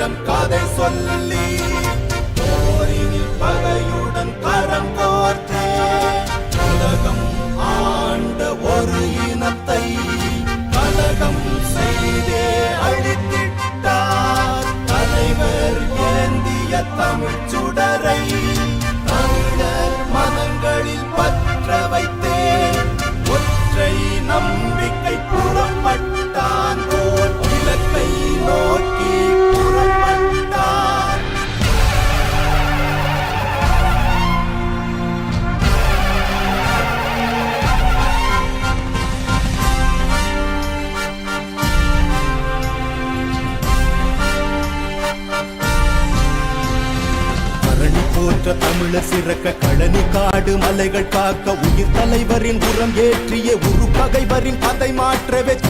வீரம் கதை சொல்லி போரினில் பகையுடன் கரம் கோர்த்தே உலகம் ஆண்ட ஒரு இனத்தை கலகம் செய்தே அழித்திட்டார் தலைவர் ஏந்திய தமிழ் சுடரை தமிழர் மனங்களில் பற்ற வைத்தே ஒற்றை நம்பிக்கை புறப்பட்டான் போல் இலக்கை நோக்கி புறப்பட்டான். தரணி போற்ற தமிழர் சிறக்க கழனி காடு மலைகள் காக்க உயிர் தலைவரின் உரம் ஏற்றிய உரு பகைவரின் கதை மாற்றவே